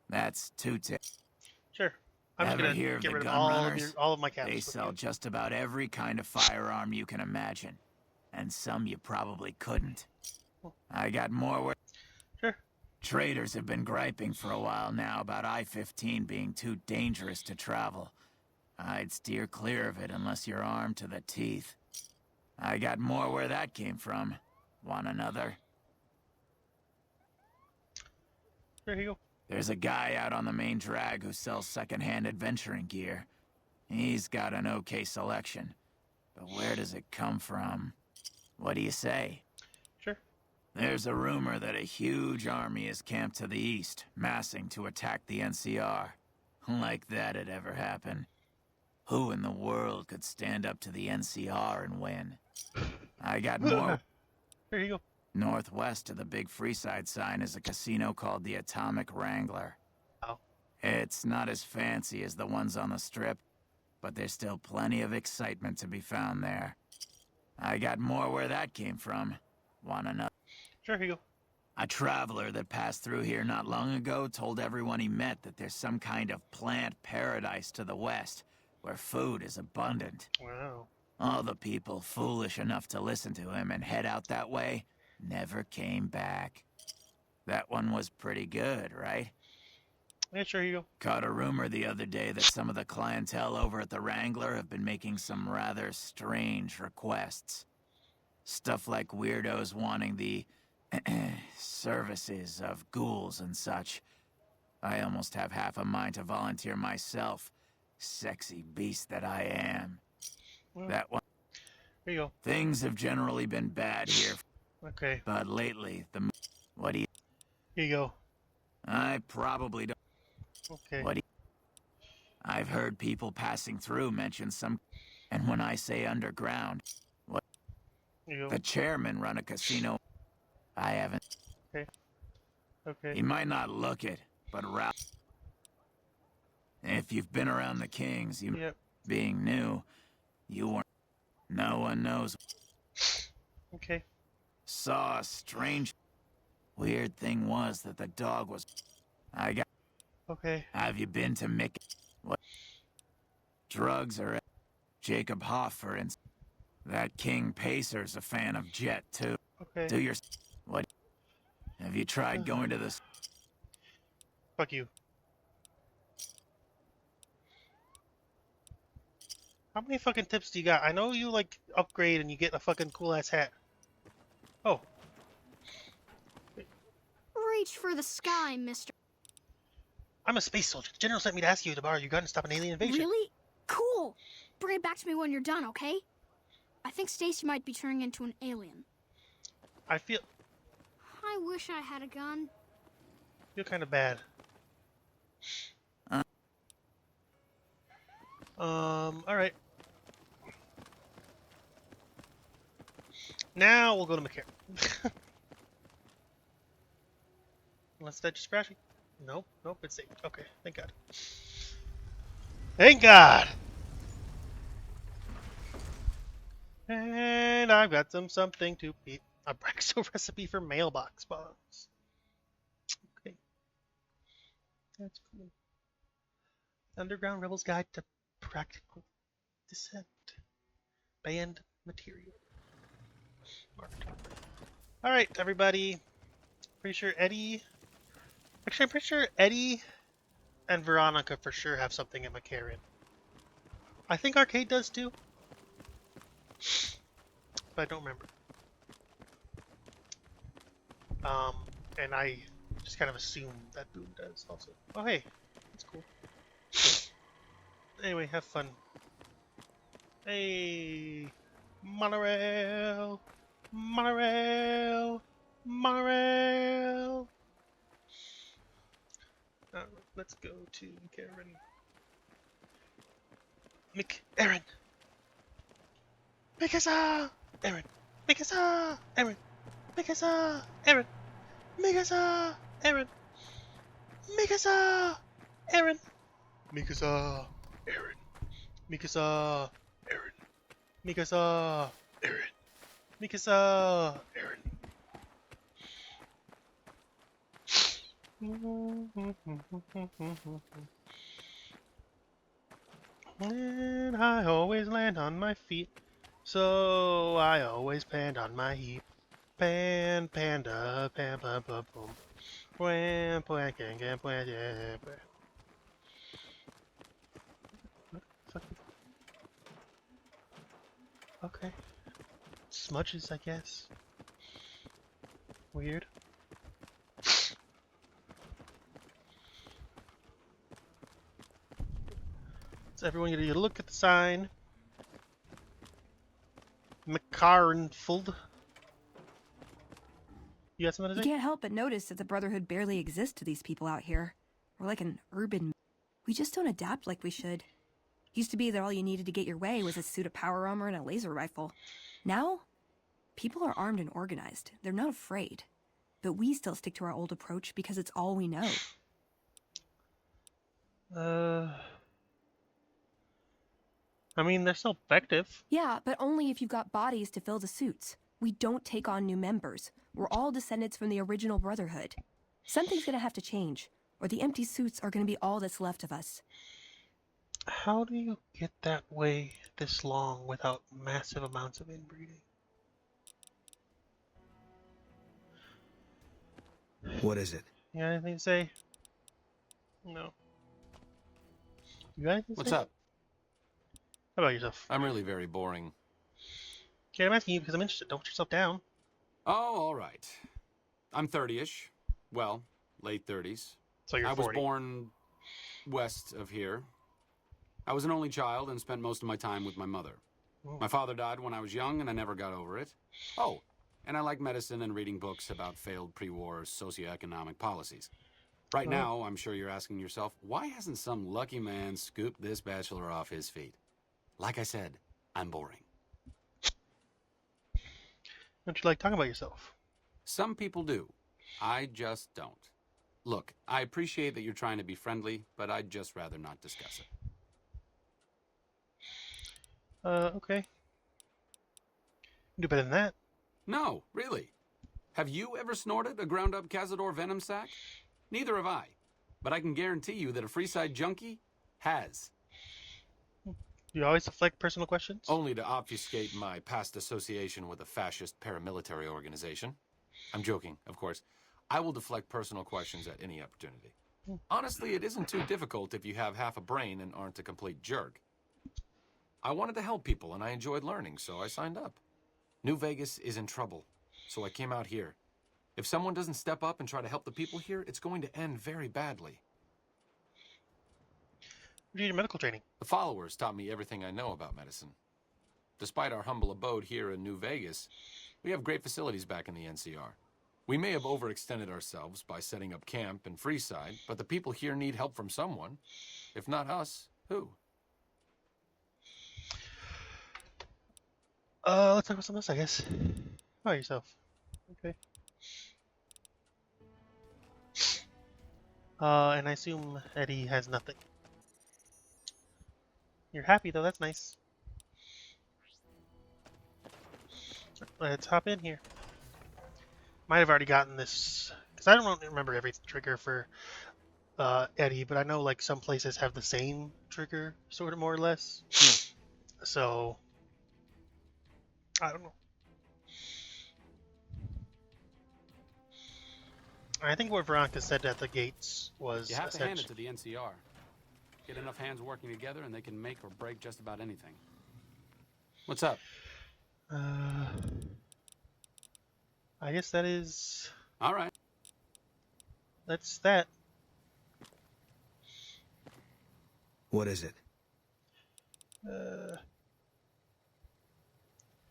that's Two-Tip. Sure. I'm just Ever gonna hear of get the rid of gun all runners? of my caps. They with sell you. just about every kind of firearm you can imagine. And some you probably couldn't. I got more where... Sure. Traders have been griping for a while now about I-15 being too dangerous to travel. I'd steer clear of it unless you're armed to the teeth. I got more where that came from. Want another? There you go. There's a guy out on the main drag who sells second-hand adventuring gear. He's got an okay selection. But where does it come from? What do you say? Sure. There's a rumor that a huge army is camped to the east, massing to attack the NCR. Like that'd ever happen. Who in the world could stand up to the NCR and win? I got more. There you go. Northwest of the big Freeside sign is a casino called the Atomic Wrangler. Oh. It's not as fancy as the ones on the Strip, but there's still plenty of excitement to be found there. I got more where that came from. Wanna know? Sure, here you go. A traveler that passed through here not long ago told everyone he met that there's some kind of plant paradise to the west, where food is abundant. Wow. All the people foolish enough to listen to him and head out that way never came back. That one was pretty good, right? Yeah, sure, here you go. Caught a rumor the other day that some of the clientele over at the Wrangler have been making some rather strange requests. Stuff like weirdos wanting the services of ghouls and such. I almost have half a mind to volunteer myself, sexy beast that I am. Well, that one. Here you go. Things have generally been bad here. Okay. But lately, what do you... Here you go. I probably don't... Okay. What do you... I've heard people passing through mention some... And when I say underground, what... Here you go. The chairman run a casino. I haven't... Okay. Okay. He might not look it, but Ralph... If you've been around the Kings, you... Yep. Being new, you weren't... No one knows... Okay. Saw a strange... Weird thing was that the dog was... I got... Okay. Have you been to Mick... What? Drugs are... Jacob Hoff, for instance. That King Pacer's a fan of Jet, too. Okay. Do your... What? Have you tried going to this... Fuck you. How many fucking tips do you got? I know you, like, upgrade and you get a fucking cool-ass hat. Oh. Reach for the sky, mister. I'm a space soldier. The general sent me to ask you to borrow your gun and stop an alien invasion. Really? Cool. Bring it back to me when you're done, okay? I think Stacy might be turning into an alien. I feel wish I had a gun. kind of bad. Alright. Now we'll go to McCarran. Unless that just crashing. Nope, nope, it's saved. Okay, thank God. Thank God! And I've got something to eat. A Brexo recipe for mailbox bombs. Okay. That's cool. Underground Rebel's Guide to Practical Descent. Banned material. Marked. Alright, everybody. Pretty sure Eddie... Actually, I'm pretty sure Eddie and Veronica for sure have something in McCarran. I think Arcade does too. But I don't remember. And I just kind of assume that Boom does also. Oh, hey. That's cool. Anyway, have fun. Hey. Monorail. Monorail. Monorail. Let's go to McCarran. McCarran. Mikasa! Aaron. Mikasa! Aaron. Mikasa! Aaron. Mikasa! Aaron. Mikasa! Aaron. Mikasa! Aaron. Mikasa! Aaron. Mikasa! Aaron. Mikasa! Aaron. And I always land on my feet, so I always pand on my heap. Pan, panda, pan, pam, pam, pum. Pwan, pwan, can, pwan, yeah, pwan. What the fuck? Okay. Smudges, I guess. Weird. So everyone get a look at the sign. McCarranfold. You got something to say? You can't help but notice that the Brotherhood barely exists to these people out here. We're like an urban... We just don't adapt like we should. Used to be that all you needed to get your way was a suit of power armor and a laser rifle. Now, people are armed and organized. They're not afraid. But we still stick to our old approach because it's all we know. I mean, they're still effective. Yeah, but only if you've got bodies to fill the suits. We don't take on new members. We're all descendants from the original Brotherhood. Something's gonna have to change, or the empty suits are gonna be all that's left of us. How do you get that way this long without massive amounts of inbreeding? What is it? You got anything to say? No. You got anything to What's say? up? How about yourself? I'm really very boring. Okay, I'm asking you because I'm interested. Don't put yourself down. Oh, all right. I'm 30-ish. Well, late 30s. So you're 40. I was born west of here. I was an only child and spent most of my time with my mother. Oh. My father died when I was young and I never got over it. Oh, and I like medicine and reading books about failed pre-war socioeconomic policies. Right now, I'm sure you're asking yourself, why hasn't some lucky man scooped this bachelor off his feet? Like I said, I'm boring. Don't you like talking about yourself? Some people do. I just don't. Look, I appreciate that you're trying to be friendly, but I'd just rather not discuss it. Okay. Do better than that. No, really. Have you ever snorted a ground-up Cazador venom sac? Neither have I. But I can guarantee you that a Freeside junkie has. You always deflect personal questions? Only to obfuscate my past association with a fascist paramilitary organization. I'm joking, of course. I will deflect personal questions at any opportunity. Honestly, it isn't too difficult if you have half a brain and aren't a complete jerk. I wanted to help people and I enjoyed learning, so I signed up. New Vegas is in trouble, so I came out here. If someone doesn't step up and try to help the people here, it's going to end very badly. What do you do medical training? The followers taught me everything I know about medicine. Despite our humble abode here in New Vegas, we have great facilities back in the NCR. We may have overextended ourselves by setting up camp in Freeside, but the people here need help from someone. If not us, who? Let's talk about something else, I guess. How about yourself? Okay. And I assume Eddie has nothing. You're happy though, that's nice. Let's hop in here. Might have already gotten this, because I don't remember every trigger for Eddie, but I know like some places have the same trigger, sort of more or less. So, I don't know. I think what Veronica said at the gates was You have to hand it to the NCR. Get enough hands working together and they can make or break just about anything. What's up? I guess that is... All right. That's that. What is it?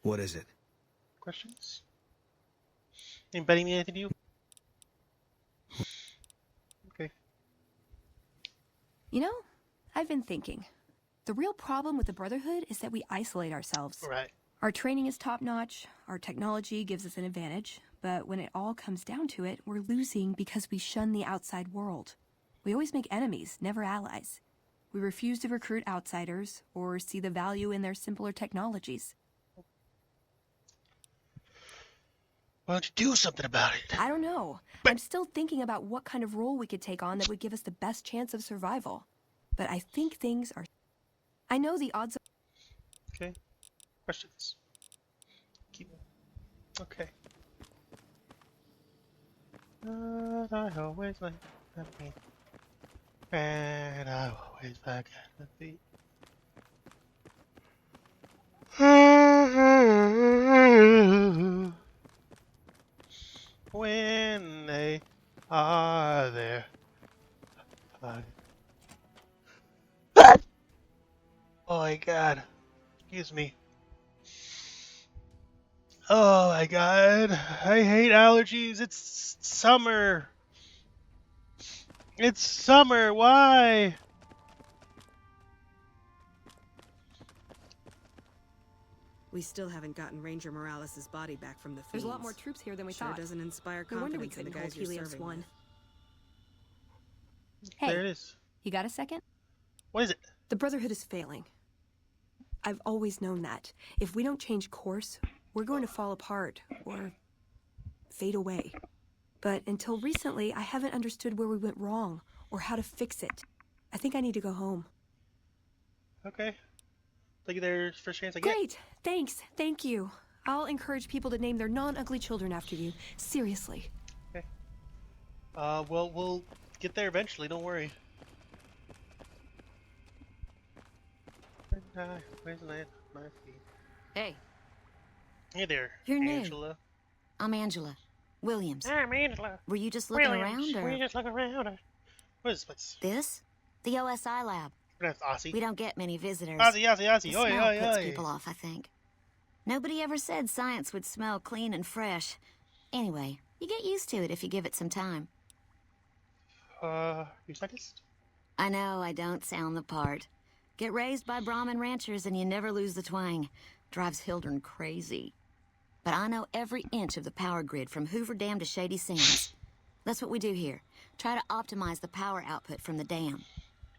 What is it? Questions? Anybody mean anything to you? Okay. You know, I've been thinking. The real problem with the Brotherhood is that we isolate ourselves. Right. Our training is top-notch, our technology gives us an advantage, but when it all comes down to it, we're losing because we shun the outside world. We always make enemies, never allies. We refuse to recruit outsiders or see the value in their simpler technologies. Why don't you do something about it? I don't know. I'm still thinking about what kind of role we could take on that would give us the best chance of survival. But I think things are... I know the odds are... Okay. Questions? Okay. I always like at me. And I always back at the feet. When they are there. Oh my god. Excuse me. Oh my god. I hate allergies. It's summer. It's summer. Why? We still haven't gotten Ranger Morales' body back from the fiends. There's a lot more troops here than we thought. Doesn't inspire No wonder we confidence in the couldn't guys hold you're Helios serving 1. with. Hey, there it is. You got a second? What is it? The Brotherhood is failing. I've always known that. If we don't change course, we're going to fall apart, or fade away. But until recently, I haven't understood where we went wrong, or how to fix it. I think I need to go home. Okay. Take you there first chance I get. Great! Thanks. Thank you. I'll encourage people to name their non-ugly children after you. Seriously. Okay. Well, we'll get there eventually, don't worry. Where's my feet? Hey. Hey there, You're Angela. New. I'm Angela. Williams. I'm Angela. Were you just looking Williams. around, or...? Were you just looking around, or... What is this? This? The OSI lab. That's Aussie. We don't get many visitors. Aussie. The Oi, smell oi, puts oi. people off, I think. Nobody ever said science would smell clean and fresh. Anyway, you get used to it if you give it some time. You scientist? I know I don't sound the part. Get raised by Brahmin ranchers and you never lose the twang. Drives Hildern crazy. But I know every inch of the power grid from Hoover Dam to Shady Sands. That's what we do here. Try to optimize the power output from the dam.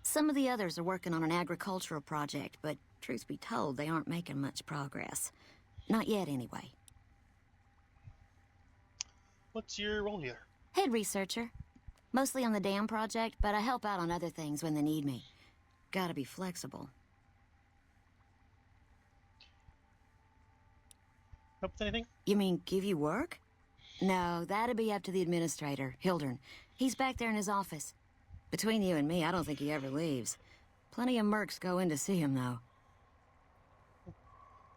Some of the others are working on an agricultural project, but truth be told, they aren't making much progress. Not yet, anyway. What's your role here? Head researcher. Mostly on the dam project, but I help out on other things when they need me. Gotta be flexible. Help with anything? You mean give you work? No, that'd be up to the administrator, Hildern. He's back there in his office. Between you and me, I don't think he ever leaves. Plenty of mercs go in to see him, though.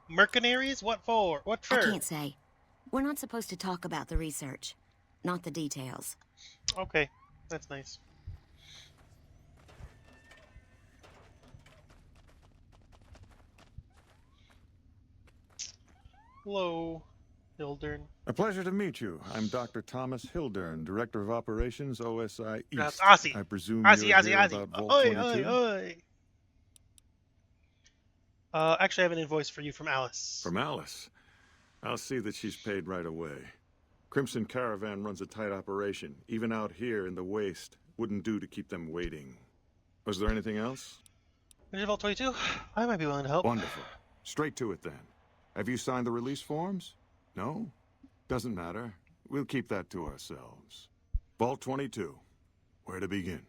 Mercenaries? What for? What for? I can't say. We're not supposed to talk about the research. Not the details. Okay, that's nice. Hello, Hildern. A pleasure to meet you. I'm Dr. Thomas Hildern, Director of Operations, OSI East. That's Aussie. I presume Aussie, you're Aussie, here Aussie. about Vault Oi, 22? oi, oi. Actually, I have an invoice for you from Alice. From Alice? I'll see that she's paid right away. Crimson Caravan runs a tight operation. Even out here in the waste, wouldn't do to keep them waiting. Was there anything else? Vault 22? I might be willing to help. Wonderful. Straight to it then. Have you signed the release forms? No? Doesn't matter. We'll keep that to ourselves. Vault 22. Where to begin?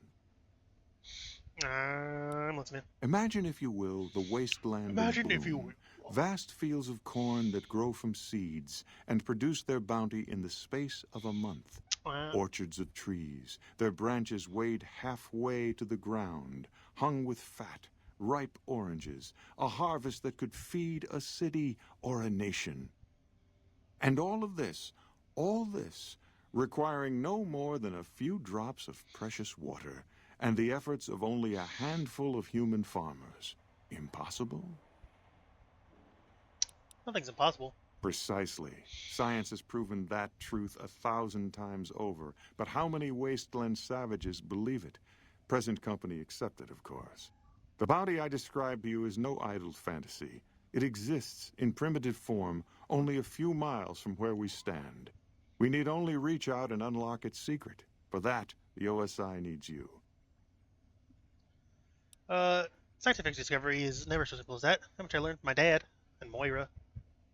I'm listening. Imagine, if you will, the wasteland. Imagine, if you will. Vast fields of corn that grow from seeds and produce their bounty in the space of a month. Wow. Orchards of trees, their branches weighed halfway to the ground, hung with fat, ripe oranges, a harvest that could feed a city or a nation. And all this, requiring no more than a few drops of precious water and the efforts of only a handful of human farmers. Impossible? Nothing's impossible. Precisely. Science has proven that truth 1,000 times over. But how many wasteland savages believe it? Present company accepted, of course. The bounty I described to you is no idle fantasy. It exists in primitive form only a few miles from where we stand. We need only reach out and unlock its secret. For that, the OSI needs you. Scientific discovery is never so simple as that. How much I learned from my dad and Moira.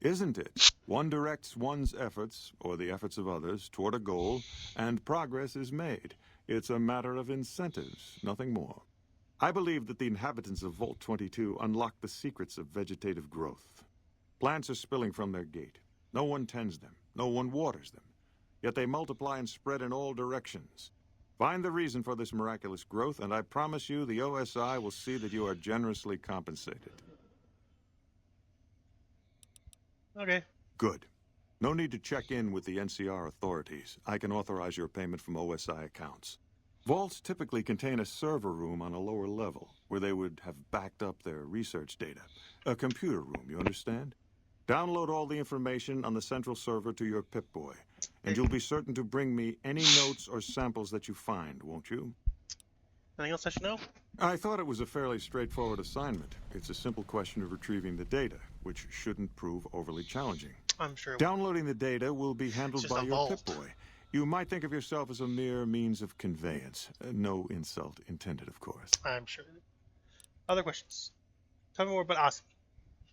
Isn't it? One directs one's efforts, or the efforts of others, toward a goal, and progress is made. It's a matter of incentives, nothing more. I believe that the inhabitants of Vault 22 unlock the secrets of vegetative growth. Plants are spilling from their gate. No one tends them. No one waters them. Yet they multiply and spread in all directions. Find the reason for this miraculous growth, and I promise you the OSI will see that you are generously compensated. Okay. Good. No need to check in with the NCR authorities. I can authorize your payment from OSI accounts. Vaults typically contain a server room on a lower level, where they would have backed up their research data. A computer room, you understand? Download all the information on the central server to your Pip-Boy, and you'll be certain to bring me any notes or samples that you find, won't you? Anything else I should know? I thought it was a fairly straightforward assignment. It's a simple question of retrieving the data. which shouldn't prove overly challenging. I'm sure. Downloading the data will be handled by your vault. Pip-Boy. You might think of yourself as a mere means of conveyance. No insult intended, of course. I'm sure. Other questions? Tell me more about Aussie.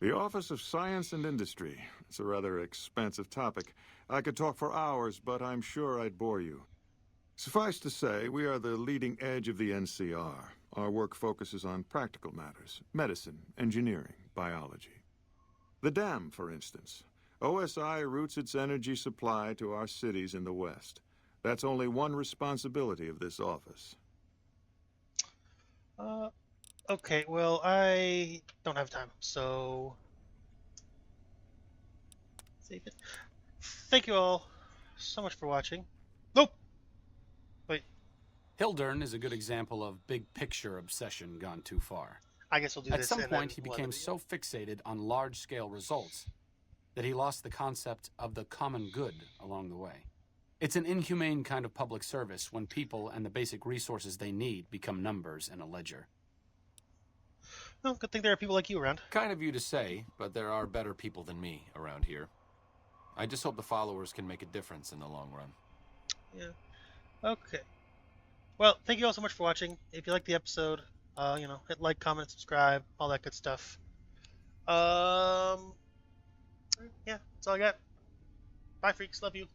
The Office of Science and Industry. It's a rather expansive topic. I could talk for hours, but I'm sure I'd bore you. Suffice to say, we are the leading edge of the NCR. Our work focuses on practical matters: medicine, engineering, biology. The dam, for instance. OSI routes its energy supply to our cities in the West. That's only one responsibility of this office. Okay, well, I don't have time, so... Save it. Thank you all so much for watching. Nope! Wait. Hildern is a good example of big picture obsession gone too far. I guess we'll do At this. some point, he became so fixated on large-scale results that he lost the concept of the common good along the way. It's an inhumane kind of public service when people and the basic resources they need become numbers in a ledger. Well, good thing there are people like you around. Kind of you to say, but there are better people than me around here. I just hope the followers can make a difference in the long run. Yeah. Okay. Well, thank you all so much for watching. If you liked the episode, hit like, comment, subscribe, all that good stuff. Yeah, that's all I got. Bye, freaks. Love you.